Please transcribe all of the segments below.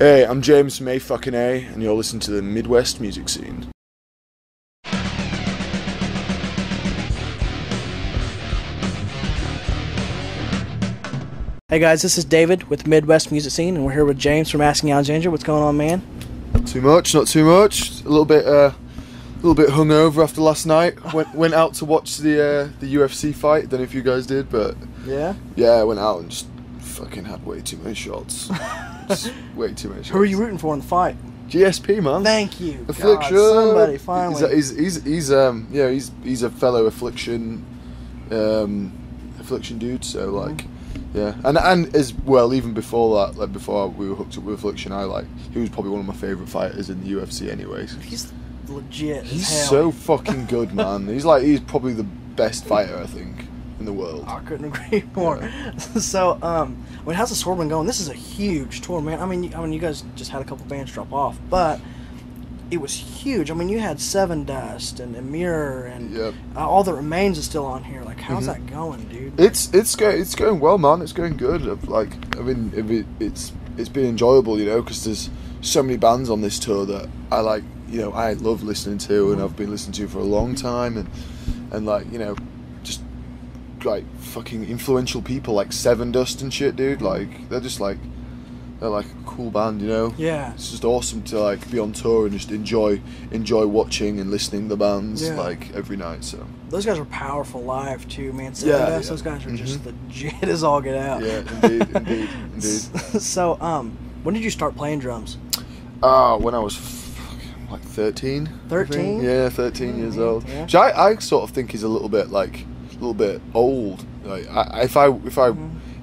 Hey, I'm James from A, and you're listening to the Midwest Music Scene. Hey guys, this is David with Midwest Music Scene, and we're here with James from Asking Alexandria. What's going on, man? Not too much. A little bit hungover after last night. Went out to watch the UFC fight. Don't know if you guys did, but Yeah? yeah, I went out and just fucking had way too many shots. Just way too many shots. Who are you rooting for in the fight? GSP, man. Thank you. Affliction. God, somebody finally. He's a fellow Affliction dude. So like, yeah, and as well, even before that, like before we were hooked up with Affliction, he was probably one of my favorite fighters in the UFC, anyways. He's legit. He's as hell. so fucking good, man. He's probably the best fighter, I think, in the world. I couldn't agree more. Yeah. So, how's the tour been going? This is a huge tour, man. I mean, you guys just had a couple bands drop off, but it was huge. I mean, you had Seven Dust and Mirror and Yep. All That Remains is still on here. Like, how's that going, dude? It's going well, man. It's going good. It's been enjoyable, because there's so many bands on this tour that I like. I love listening to, and I've been listening to for a long time, and just like fucking influential people like Seven Dust and shit, dude. Like they're like a cool band, Yeah. It's just awesome to like be on tour and just enjoy watching and listening to the bands like every night. So those guys are powerful live too, man. Seven Dust, those guys are just legit as all get out. Yeah, indeed. So, when did you start playing drums? When I was like 13. 13? Yeah, 13 years old. Yeah. Which I sort of think is a little bit old. Like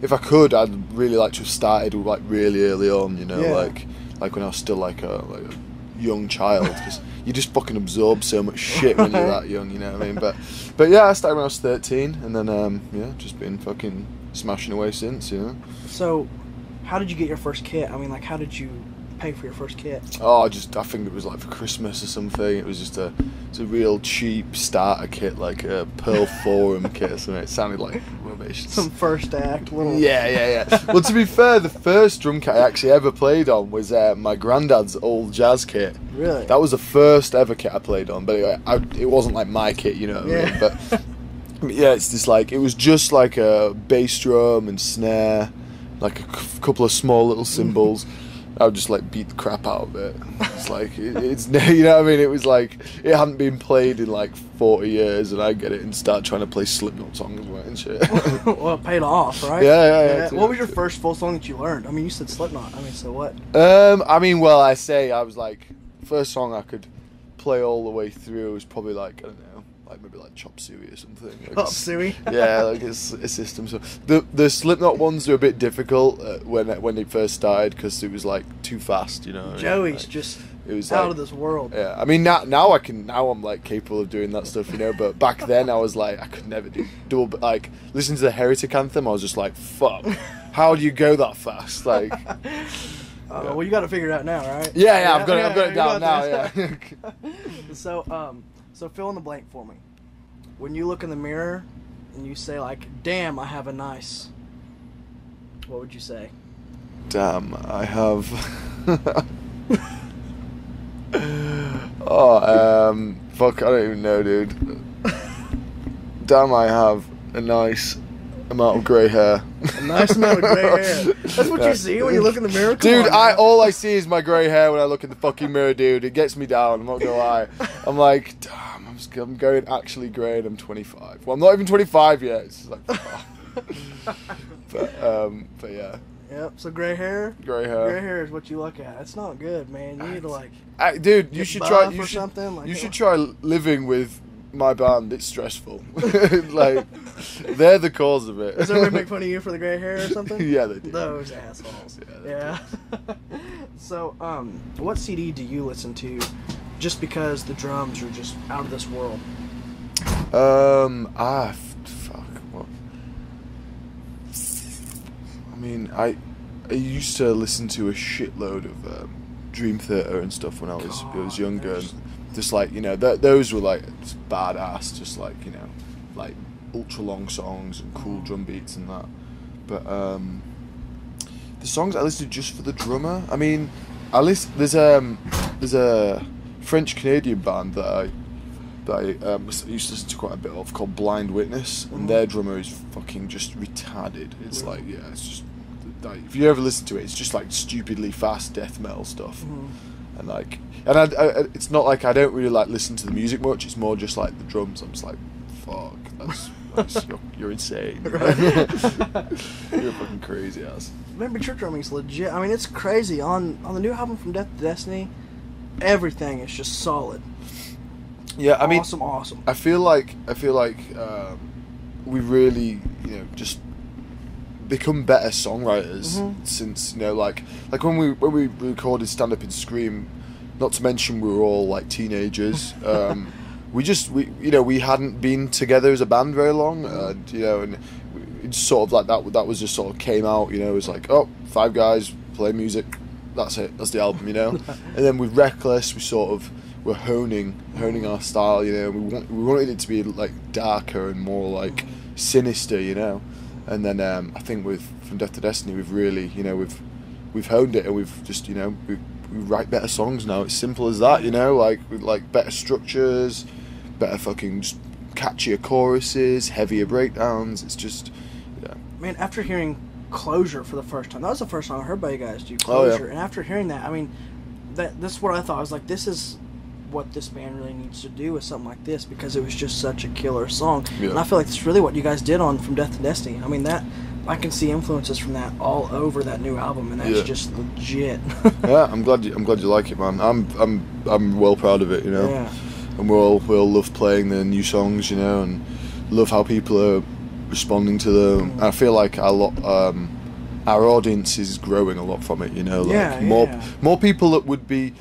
if I could, I'd really like to have started like really early on. Like when I was still like a young child, because you just fucking absorb so much shit when you're that young. You know what I mean? But yeah, I started when I was 13, and then just been fucking smashing away since. So, how did you get your first kit? I mean, like, how did you pay for your first kit? I think it was like for Christmas or something. It was just a real cheap starter kit, like a Pearl Forum kit or something. It sounded like rubbish. Some first act little. Yeah. Well, to be fair, the first drum kit I actually ever played on was my granddad's old jazz kit. Really? That was the first ever kit I played on, but it wasn't like my kit, you know what I mean? But yeah, it's just like, it was just like a bass drum and snare, like a couple of small little cymbals. I would just like beat the crap out of it. It's like it's you know what I mean. It was like it hadn't been played in like 40 years, and I get it and start trying to play Slipknot songs and shit. Well, it paid off, right? Yeah. What was your first full song that you learned? I mean, you said Slipknot. I mean, so what? I was like, first song I could play all the way through was probably like, I don't know, like maybe like Chop Suey or something. Like Chop Suey? Yeah, like it's a system. So the Slipknot ones were a bit difficult when they first started, because it was like too fast, Joey's just it was out like, of this world. Yeah, I mean now I'm like capable of doing that stuff, but back then I was like, I could never do double, like listen to the Heretic Anthem. I was just like, fuck, how do you go that fast? Like. Well, you got to figure it out now, right? Yeah, I've got it down now. Yeah. So fill in the blank for me. When you look in the mirror and you say like, "Damn, I have a nice," what would you say? Damn, I have. Fuck, I don't even know, dude. Damn, I have a nice amount of grey hair. A nice amount of grey hair. That's what you see when you look in the mirror? Come Dude, on, all I see is my grey hair when I look in the fucking mirror, dude. It gets me down, I'm not gonna lie. I'm like, damn, I'm going actually grey and I'm 25. Well, I'm not even 25 yet. It's just like, oh. But yeah. Yep, so grey hair? Grey hair. Grey hair is what you look at. It's not good, man. You need to like... dude, you should try... You should try living with my band. It's stressful. Like, they're the cause of it. Does everybody make fun of you for the grey hair or something? Yeah, they do. Those assholes. Yeah. So, what CD do you listen to just because the drums are just out of this world? Fuck. What? I mean, I used to listen to a shitload of Dream Theater and stuff when I was younger. And just like, those were like badass, just like, like ultra long songs and cool drum beats and that. But the songs I listen to just for the drummer. I mean, I listen. There's a French Canadian band that I used to listen to quite a bit of called Blind Witness, and their drummer is fucking just retarded. It's like, yeah, it's just like, if you ever listen to it, it's just like stupidly fast death metal stuff, and like, and I it's not like I don't really like listen to the music much. It's more just like the drums. I'm just like, fuck, you're insane. You're fucking crazy ass. Man, but your drumming's legit. I mean, it's crazy. On the new album From Death to Destiny, everything is just solid. Yeah, I mean, awesome. I feel like we really, just become better songwriters since, like when we recorded Stand Up and Scream. Not to mention we were all like teenagers. we hadn't been together as a band very long, and it's sort of like that was just sort of came out. It was like, oh, 5 guys play music. That's it. That's the album. And then with Reckless, we sort of were honing our style. We wanted it to be like darker and more like sinister. And then I think with From Death to Destiny, we've really we've honed it, and we've just we write better songs now. It's simple as that. Like with like better structures, better fucking just catchier choruses, heavier breakdowns. It's just Man, after hearing Closure for the first time, that was the first time I heard by you guys do Closure. And after hearing that, I mean, that's what I thought. I was like, this is what this band really needs to do with something like this, because it was just such a killer song. And I feel like that's really what you guys did on From Death to Destiny. I mean, that I can see influences from that all over that new album, and that's just legit. Yeah, I'm glad you like it, man. I'm well proud of it, Yeah. And we all love playing the new songs, and love how people are responding to them. I feel like our audience is growing a lot from it, like more people that would be,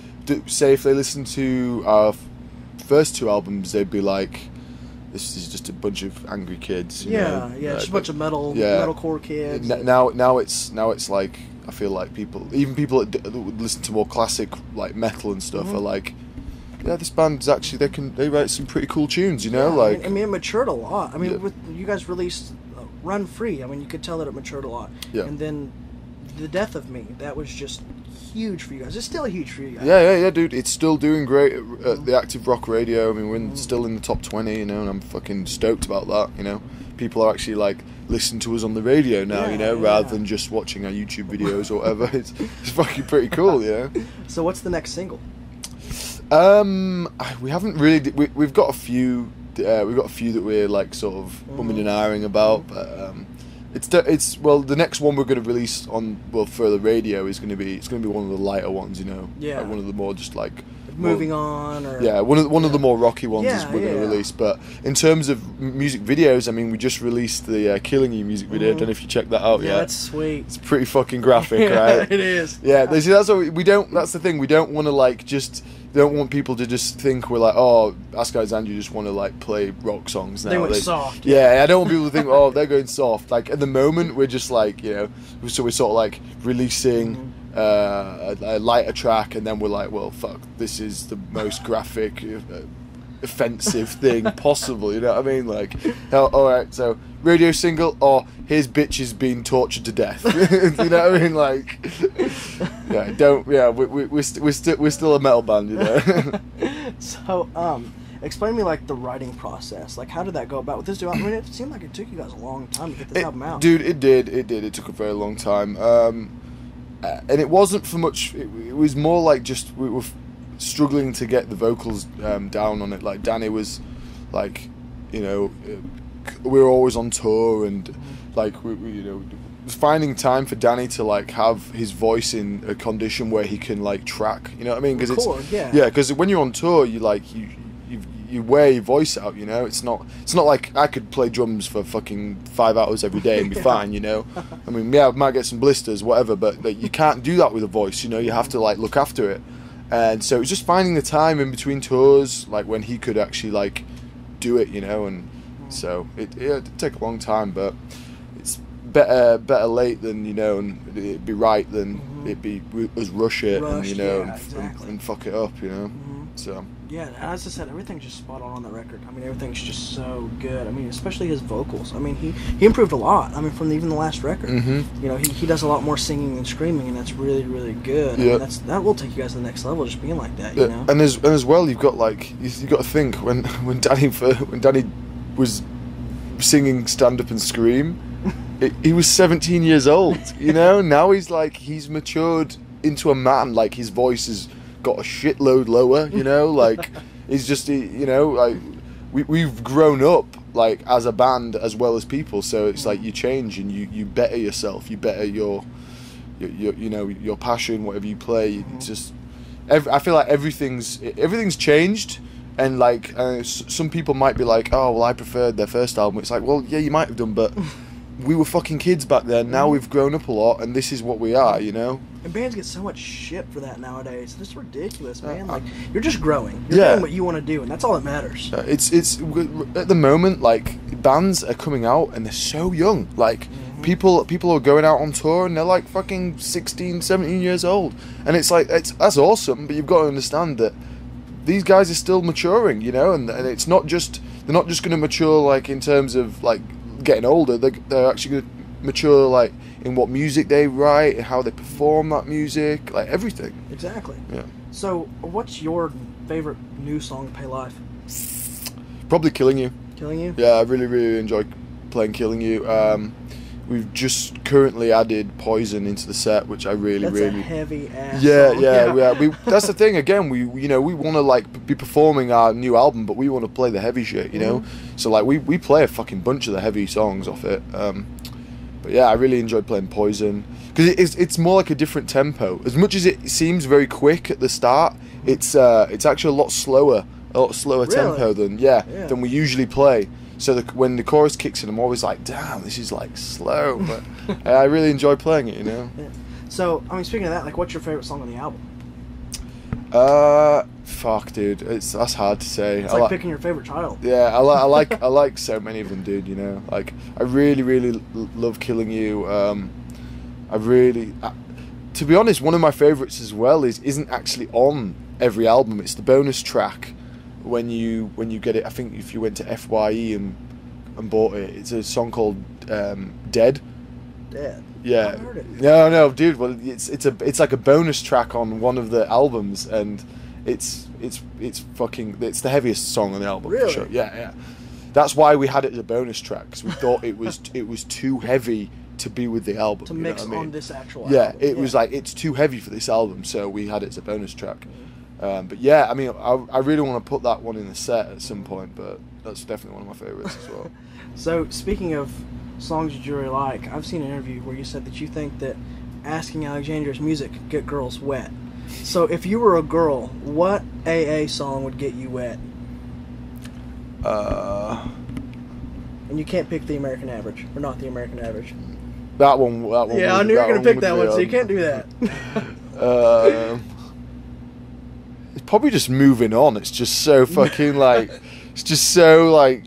say, if they listen to our first 2 albums, they'd be like, this is just a bunch of angry kids. Just a bunch of metalcore kids. Now it's like, I feel like people that would listen to more classic like metal and stuff are like, yeah, this band's actually they write some pretty cool tunes, like. I mean, it matured a lot. I mean, with you guys released Run Free, I mean, you could tell that it matured a lot. Yeah. And then The Death of Me, that was just huge for you guys. It's still huge for you guys. Yeah, dude. It's still doing great at the Active Rock Radio. I mean, we're still in the top 20, and I'm fucking stoked about that. People are actually like listening to us on the radio now, rather than just watching our YouTube videos or whatever. It's fucking pretty cool, So what's the next single? We haven't really. We've got a few. We've got a few that we're like sort of umming and ahhing about, but the next one we're going to release for the radio is going to be one of the lighter ones, Yeah. like one of the more just like Moving On, or one of the more rocky ones is we're going to release. But in terms of music videos, I mean, we just released the Killing You music video. I don't know if you checked that out yet. That's sweet. It's pretty fucking graphic, right? It is. Yeah, that's what we don't. That's the thing. We don't want to like just. Don't want people to just think we're like, oh, Ask Guys and you just want to like play rock songs now. They went soft. Yeah, I don't want people to think, oh, they're going soft. Like at the moment, we're just like, so we're sort of like releasing a lighter track, and then we're like, well, fuck, this is the most graphic, offensive thing possible. You know what I mean? Like, all right, so radio single, or here's bitches being tortured to death. You know what I mean? Like, we're still a metal band, So, explain to me like the writing process. Like, how did that go about with this dude? I mean, it seemed like it took you guys a long time to get this album out. Dude, it did. It took a very long time. And it wasn't for much. It was more like just we were struggling to get the vocals down on it. Like Danny was, like, we were always on tour, and like we finding time for Danny to like have his voice in a condition where he can like track. You know what I mean? Because because when you're on tour, you wear your voice out, It's not like I could play drums for fucking 5 hours every day and be fine, I mean, I might get some blisters, whatever, but like, you can't do that with a voice, You have to like look after it, and so it was just finding the time in between tours, like when he could actually like do it, and so it did take a long time, but it's better late than and it'd be right than it'd be us rush it and exactly. and fuck it up, So. Yeah, as I said, everything's just spot on that record. I mean, everything's just so good. I mean, especially his vocals. I mean, he improved a lot. I mean, from even the last record. Mm-hmm. You know, he does a lot more singing and screaming, and that's really, really good. Yeah. I mean, that will take you guys to the next level, just being like that. You know. And as well, you've got to think when Danny was singing Stand Up and Scream, he was 17 years old. You know, now he's matured into a man. Like, his voice has got a shitload lower. You know, like he's just we've grown up like as a band as well as people. So it's like you change and you better yourself. You better your passion, whatever you play. It's just I feel like everything's changed. And like some people might be like, oh well, I preferred their first album. It's like, well, yeah, you might have done, but we were fucking kids back then. Now we've grown up a lot, and this is what we are, you know. And bands get so much shit for that nowadays. It's ridiculous, man. Like, you're just growing. You're doing what you want to do, and that's all that matters. It's at the moment, like, bands are coming out and they're so young. Like, people are going out on tour and they're like fucking 16, 17 years old, and it's like that's awesome. But you've got to understand that these guys are still maturing, you know, and it's not just they're not just going to mature like in terms of like getting older. They're actually going to mature like in what music they write and how they perform that music, like everything. Exactly. Yeah. So, what's your favorite new song to play live? Probably "Killing You." Killing You. Yeah, I really, really enjoy playing "Killing You." We've just currently added Poison into the set, which I really. That's a heavy ass. Yeah, song. yeah. That's the thing. Again, we want to like be performing our new album, but we want to play the heavy shit, you know. So like we play a fucking bunch of the heavy songs off it. But yeah, I really enjoy playing Poison because it's more like a different tempo. As much as it seems very quick at the start, it's actually a lot slower tempo than we usually play. So when the chorus kicks in, I'm always like, damn, this is like slow, but I really enjoy playing it, you know. Yeah. So, I mean, speaking of that, like, what's your favorite song on the album? Fuck, dude, that's hard to say. It's like picking your favorite child. Yeah, I like so many of them, dude. You know, like I really, really love "Killing You." To be honest, one of my favorites as well isn't actually on every album. It's the bonus track. When you get it, I think if you went to FYE and bought it, it's a song called "Dead." Dead. Yeah. I've heard it. No, dude. Well, it's like a bonus track on one of the albums, and it's the heaviest song on the album. Really? For sure. Yeah. That's why we had it as a bonus track, because we thought it was too heavy to be with the album. To mix on this actual album. Yeah, it was like it's too heavy for this album, so we had it as a bonus track. But yeah, I mean, I really want to put that one in the set at some point, but that's definitely one of my favorites as well. So, speaking of songs that you really like, I've seen an interview where you said that you think that Asking Alexandria's music could get girls wet. So, if you were a girl, what AA song would get you wet? And you can't pick the American Average, or not the American Average. That one. Yeah, I knew you were going to pick that one, so you can't do that. It's probably just Moving On. It's just so fucking like, it's just so like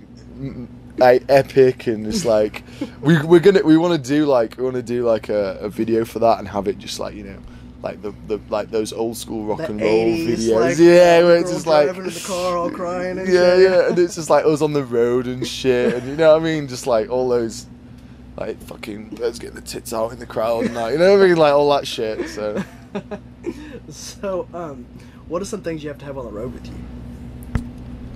epic, and it's like we want to do like a video for that and have it just like, you know, like the like those old school rock and roll 80s, videos, like, where it's just like driving in the car all crying and yeah, and it's just like us on the road and shit, and you know what I mean, just like all those like fucking birds getting the tits out in the crowd and like, you know what I mean, like all that shit. So what are some things you have to have on the road with you?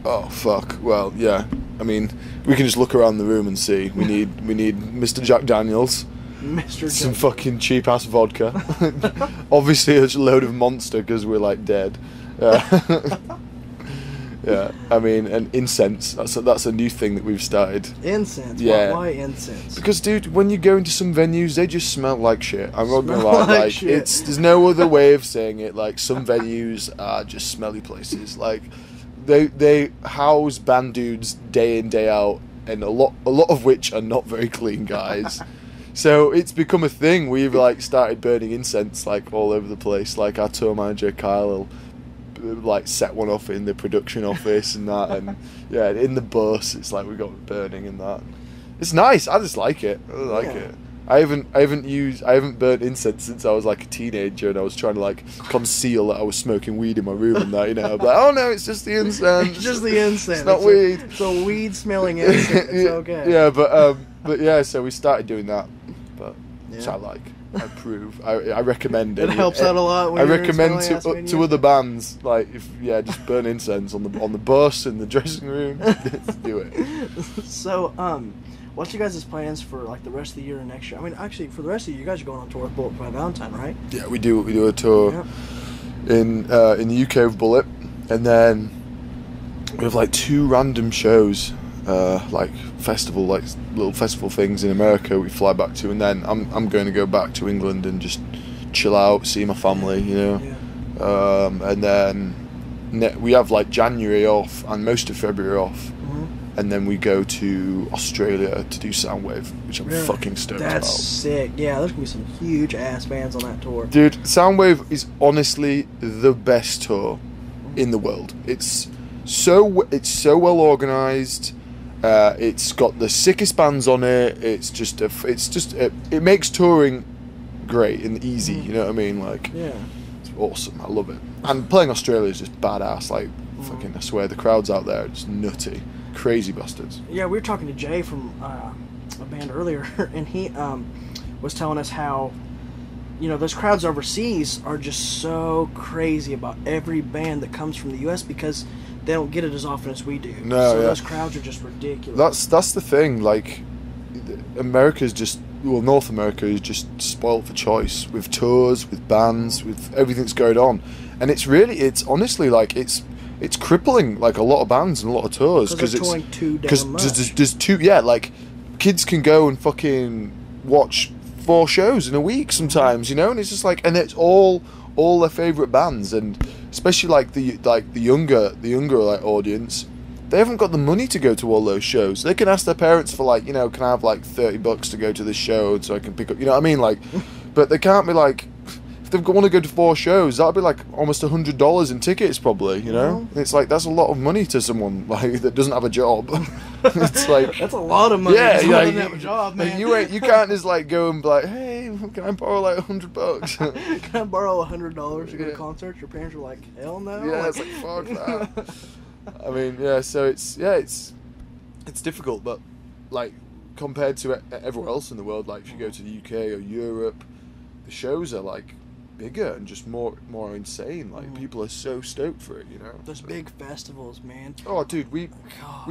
Oh fuck. Well, yeah. I mean, we can just look around the room and see. We need Mr. Jack Daniels, some fucking cheap ass vodka, obviously a load of Monster because we're like dead. Yeah. I mean, and incense. That's a new thing that we've started. Incense. Yeah. Why incense? Because, dude, when you go into some venues, they just smell like shit. I'm not gonna lie. Like shit. There's no other way of saying it. Like, some venues are just smelly places. Like, they house band dudes day in, day out, and a lot of which are not very clean guys. So it's become a thing. We've like started burning incense like all over the place. Like our tour manager Kyle will like set one off in the production office and that, and yeah, in the bus it's like we got burning and that. It's nice. I just like it. I like it. I haven't burnt incense since I was like a teenager, and I was trying to like conceal that I was smoking weed in my room and that, you know. I'm like, oh no, it's just the incense. It's just the incense. It's not weed. It's a weed smelling incense. It's okay. Yeah, but yeah, so we started doing that, but which I like. I approve. I recommend it. It helps out a lot. When I you're recommend smelling to other bands, like if just burn incense on the bus in the dressing room. Just do it. So what's you guys' plans for like the rest of the year and next year? I mean, actually, for the rest of the year, you guys are going on tour with Bullet by Valentine, right? Yeah, we do a tour in the UK with Bullet, and then we have like 2 random shows, like little festival things in America. We fly back to, and then I'm going to go back to England and just chill out, see my family, you know. Yeah. And then we have like January off and most of February off. And then we go to Australia to do Soundwave, which I'm fucking stoked about. That's sick. Yeah, there's going to be some huge ass bands on that tour. Dude, Soundwave is honestly the best tour in the world. It's so well organised. It's got the sickest bands on it. It makes touring great and easy, you know what I mean? Like, it's awesome. I love it. And playing Australia is just badass. Like, fucking, I swear, the crowds out there are just nutty. Crazy bastards. Yeah, we were talking to Jay from a band earlier, and he was telling us how, you know, those crowds overseas are just so crazy about every band that comes from the U.S. because they don't get it as often as we do. No, those crowds are just ridiculous. That's the thing. Like, North America is just spoiled for choice with tours, with bands, with everything that's going on, and it's honestly like it's crippling like a lot of bands and a lot of tours because there's too like kids can go and fucking watch 4 shows in a week sometimes, you know, and it's just like, and it's all their favorite bands, and especially like the younger like audience, they haven't got the money to go to all those shows. They can ask their parents for like, you know, can I have like $30 to go to this show so I can pick up, you know what I mean, like, but they can't be like, if they want to go to 4 shows, that'll be like almost $100 in tickets probably, you know. It's like, that's a lot of money to someone like that doesn't have a job. It's like, that's a lot of money. Yeah, doesn't have a job, man. You can't just like go and be like, hey, can I borrow like $100? Can I borrow $100 to go to a concert? Your parents are like, hell no. Yeah, it's like, fuck that. I mean, yeah, so it's difficult, but like compared to everywhere else in the world, like if you go to the UK or Europe, the shows are like bigger and just more insane. Like people are so stoked for it, you know. Those big festivals, man. Oh, dude, we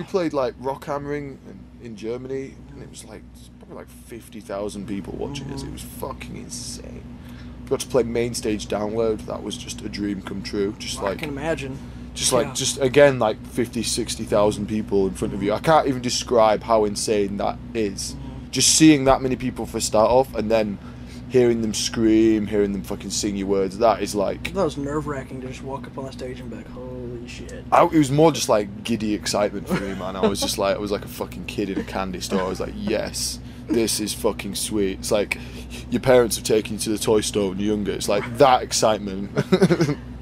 played like Rock Hammering in Germany, and it was like probably like 50,000 people watching us. It was fucking insane. We got to play Main Stage Download. That was just a dream come true. I can imagine. Just again, like 50, 60,000 people in front of you. I can't even describe how insane that is. Just seeing that many people for start off, and then hearing them scream, hearing them fucking sing your words, that is like... That was nerve-wracking to just walk up on the stage and be like, holy shit. It was more just like giddy excitement for me, man. I was like a fucking kid in a candy store. I was like, yes, this is fucking sweet. It's like your parents have taken you to the toy store when you're younger. It's like that excitement.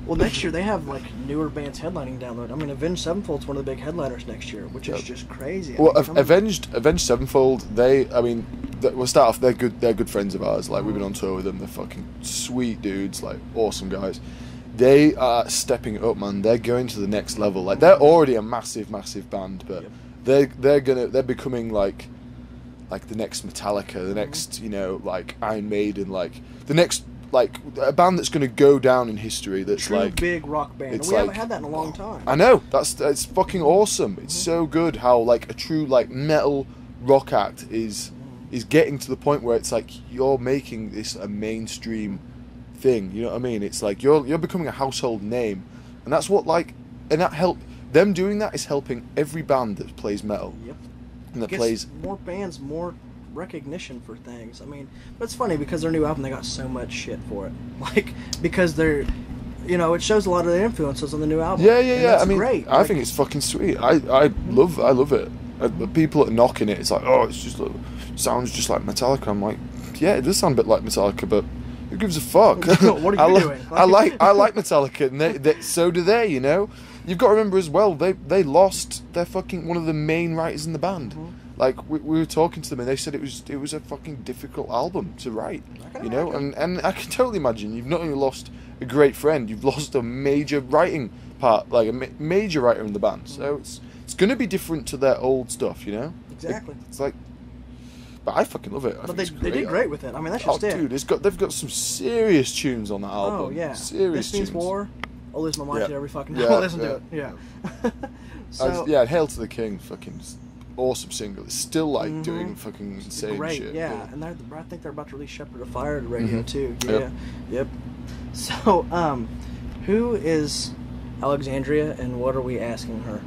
Well, next year they have like newer bands headlining Download. I mean, Avenged Sevenfold's one of the big headliners next year, which is just crazy. Well, Avenged Sevenfold, we'll start off. They're good friends of ours. Like we've been on tour with them. They're fucking sweet dudes, like awesome guys. They are stepping it up, man. They're going to the next level. Like they're already a massive band, but they're becoming like the next Metallica, the next, you know, like Iron Maiden, like the next. Like a band that's going to go down in history. That's true like big rock band. We haven't had that in a long time. I know. It's fucking awesome. It's so good how like a true like metal rock act is getting to the point where it's like you're making this a mainstream thing. You know what I mean? It's like you're becoming a household name, and that's what and that them doing that is helping every band that plays metal. Yep. And that plays more bands, more recognition for things. I mean, but it's funny because their new album, they got so much shit for it. Like, because they're, you know, it shows a lot of their influences on the new album. Yeah. I mean, great. I think it's fucking sweet. I love it. People are knocking it. It's like, oh, it's just sounds just like Metallica. I'm like, yeah, it does sound a bit like Metallica, but who gives a fuck? What are you doing? I like Metallica, and so do they. You know, you've got to remember as well. They lost their fucking one of the main writers in the band. like we were talking to them and they said it was a fucking difficult album to write, you know, and I can totally imagine you've not only lost a great friend, you've lost a major writing part, like a major writer in the band. So it's going to be different to their old stuff, you know. Exactly. It's like, but I fucking love it. But they did great with it. I mean, that's just it. Dude, they've got some serious tunes on that album. Oh yeah, serious This Means tunes. War. I'll lose my mind to every fucking time I listen to it. Yeah. So Hail to the King, fucking awesome single. It's still like doing fucking insane great, shit. Yeah, and I think they're about to release Shepherd of Fire to radio too. Yeah, Yep. Yep. So, who is Alexandria, and what are we asking her?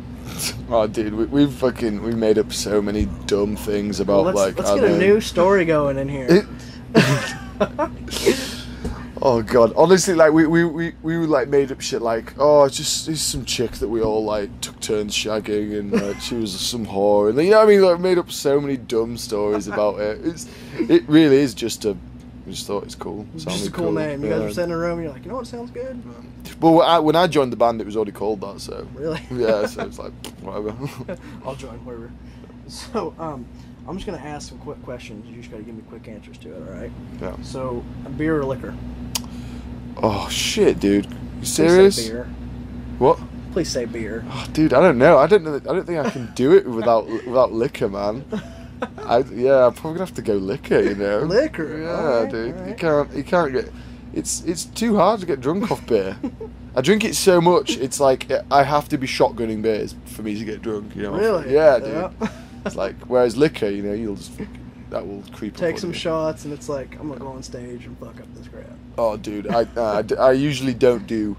Oh, dude, we made up so many dumb things about Let's get a new story going in here. Oh god, honestly, like we like made up shit like, oh, it's some chick that we all like took turns shagging, and she was some whore, and you know what I mean, like made up so many dumb stories about it. It really is just we just thought it's cool. Just a cool name. You guys were sitting in a room, and you're like, you know what sounds good? Well, when I joined the band, it was already called that, so really, yeah, so it's like whatever. I'll join wherever. So I'm just gonna ask some quick questions. You just gotta give me quick answers to it, all right? Yeah. So, beer or liquor? Oh shit, dude! You serious? Please say beer. What? Please say beer. Oh, dude, I don't know. I don't think I can do it without liquor, man. I'm probably gonna have to go liquor. You know. Liquor. Yeah, right, dude. Right. You can't get. It's too hard to get drunk off beer. I drink it so much. It's like I have to be shotgunning beers for me to get drunk. You know. Really? Yeah, dude. Yeah. It's like, whereas liquor, you know, you'll just that will creep up. Take some you. shots, and it's like I'm gonna go on stage and fuck up this crap. Oh, dude, I usually don't do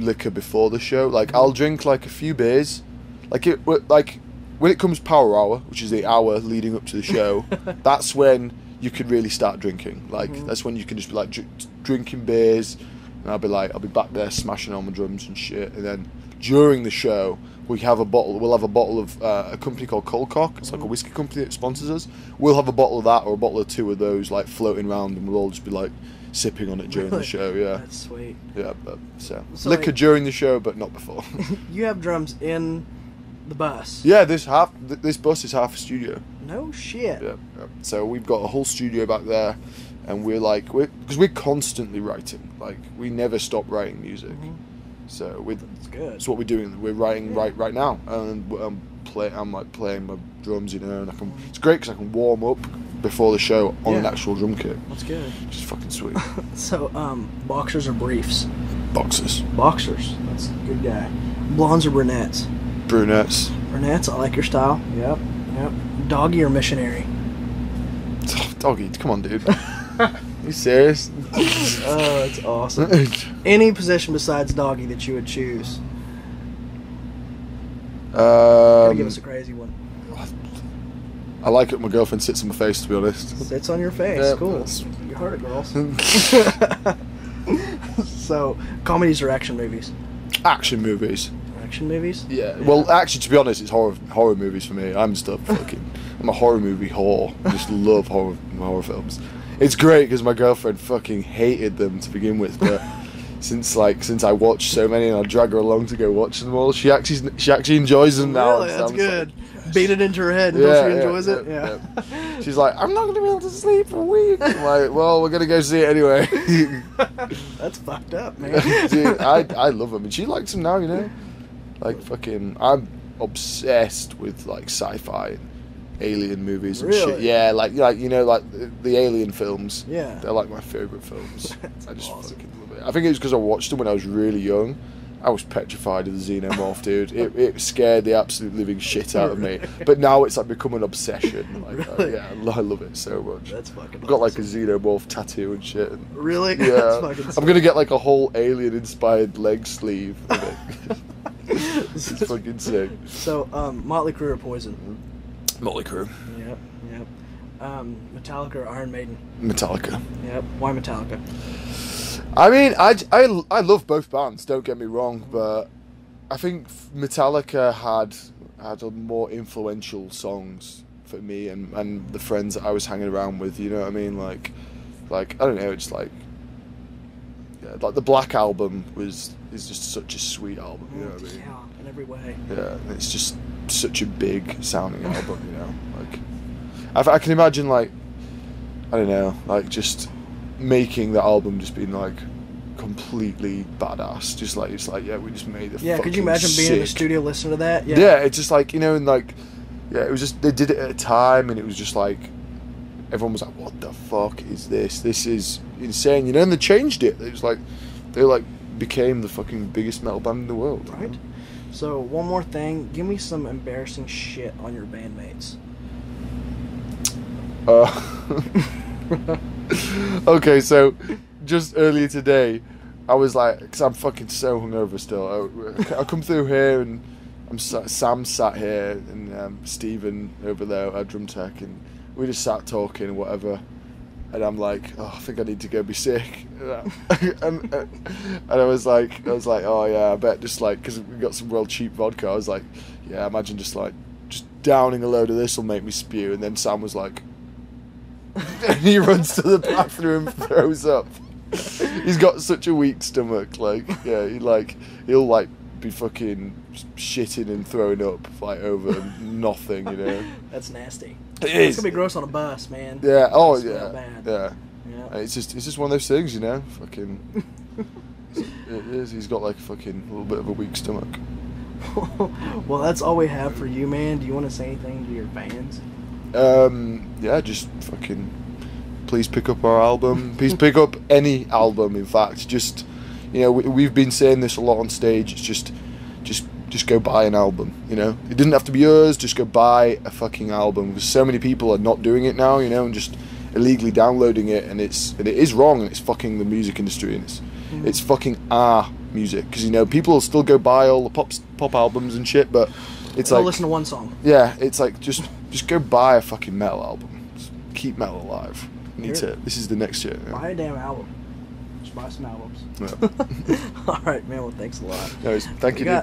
liquor before the show. Like, I'll drink like a few beers, like when it comes power hour, which is the hour leading up to the show. That's when you can really start drinking. Like, that's when you can just be like drinking beers, and I'll be back there smashing on my drums and shit. And then during the show, we'll have a bottle of a company called Colcock. It's like a whiskey company that sponsors us. We'll have a bottle of that or a bottle of two of those like floating around, and we'll all just be like sipping on it during the show. Yeah, that's sweet. Yeah, but so liquor during the show, but not before. You have drums in the bus. Yeah, this bus is half a studio. No shit. Yeah. So we've got a whole studio back there, and because we're constantly writing. Like, we never stop writing music. So that's good. That's what we're doing. We're writing right now, and I'm like playing my drums, you know, and it's great because I can warm up before the show on an actual drum kit. That's good. Which is fucking sweet. So, boxers or briefs? Boxers. Boxers. That's a good guy. Blondes or brunettes? Brunettes. Brunettes. I like your style. Yep. Doggy or missionary? Doggy. Come on, dude. You serious? Oh, that's awesome. Any position besides doggy that you would choose? Gotta give us a crazy one. I like it when my girlfriend sits on my face, to be honest. Sits on your face. Yeah, cool. You heard it, girls. So, comedies or action movies? Action movies. Action movies? Yeah. Well, actually, to be honest, it's horror movies for me. I'm a horror movie whore. I just love horror films. It's great because my girlfriend fucking hated them to begin with, but since I watched so many and I drag her along to go watch them all, she actually enjoys them now. Really, that's good. Like, beat it into her head until she enjoys it. Yeah. She's like, I'm not gonna be able to sleep for a week. I'm like, well, we're gonna go see it anyway. That's fucked up, man. Dude, I love them, and she likes them now. You know, like fucking, I'm obsessed with like sci-fi and alien movies and shit. Yeah, like you know, like the Alien films. Yeah, they're like my favorite films. I just fucking love it. I think it was because I watched them when I was really young. I was petrified of the xenomorph, dude. It scared the absolute living shit out of me. But now it's like become an obsession. Like, really? I love it so much. That's fucking. I've got like a xenomorph tattoo and shit. And, really? Yeah. That's fucking I'm gonna get like a whole alien-inspired leg sleeve. It's fucking sick. So, Motley Crue or Poison? Motley Crue. Yep. Metallica or Iron Maiden? Metallica. Yep. Why Metallica? I mean, I love both bands. Don't get me wrong, but I think Metallica had a more influential songs for me and the friends that I was hanging around with. You know what I mean? Like I don't know. It's like the Black Album is just such a sweet album. You know what I mean? Yeah, in every way. Yeah, it's just such a big sounding album, you know. Like, I can imagine, like, I don't know, like just making the album just being like completely badass, just like it's like, yeah, we just made the Yeah, could you imagine being in the studio listening to that? Yeah, yeah, it's just like, you know, and like, yeah, it was just, they did it at a time, and it was just like, everyone was like, what the fuck is this? This is insane, you know, and they changed it. It was like, they like became the fucking biggest metal band in the world. Right. So, one more thing, give me some embarrassing shit on your bandmates. Okay, so just earlier today, I was like, because I'm fucking so hungover still. I come through here, and Sam sat here, and Stephen over there, our drum tech, and we just sat talking and whatever. And I'm like, oh, I think I need to go be sick. and I was like, oh yeah, I bet, just like, because we got some real cheap vodka. I was like, yeah, imagine just downing a load of this will make me spew. And then Sam was like, and he runs to the bathroom, throws up. He's got such a weak stomach, like, yeah, he'll like be fucking shitting and throwing up like over nothing, you know. That's nasty. It is. It's gonna be gross on a bus, man. Yeah. Oh yeah. Yeah. It's just one of those things, you know. Fucking. It is. He's got like a fucking little bit of a weak stomach. Well, that's all we have for you, man. Do you want to say anything to your fans? Yeah, just fucking please pick up our album. Please pick up any album, in fact. Just, you know, we've been saying this a lot on stage. It's just go buy an album, you know. It doesn't have to be yours, just go buy a fucking album, because so many people are not doing it now, you know, and just illegally downloading it, and it is wrong, and it's fucking the music industry, and it's fucking our music, because, you know, people will still go buy all the pop albums and shit, but it's like, listen to one song. Yeah, it's like just go buy a fucking metal album. Just keep metal alive. This is the next year. Yeah. Buy a damn album. Just buy some albums. Yeah. All right, man. Well, thanks a lot. Anyways, thank you.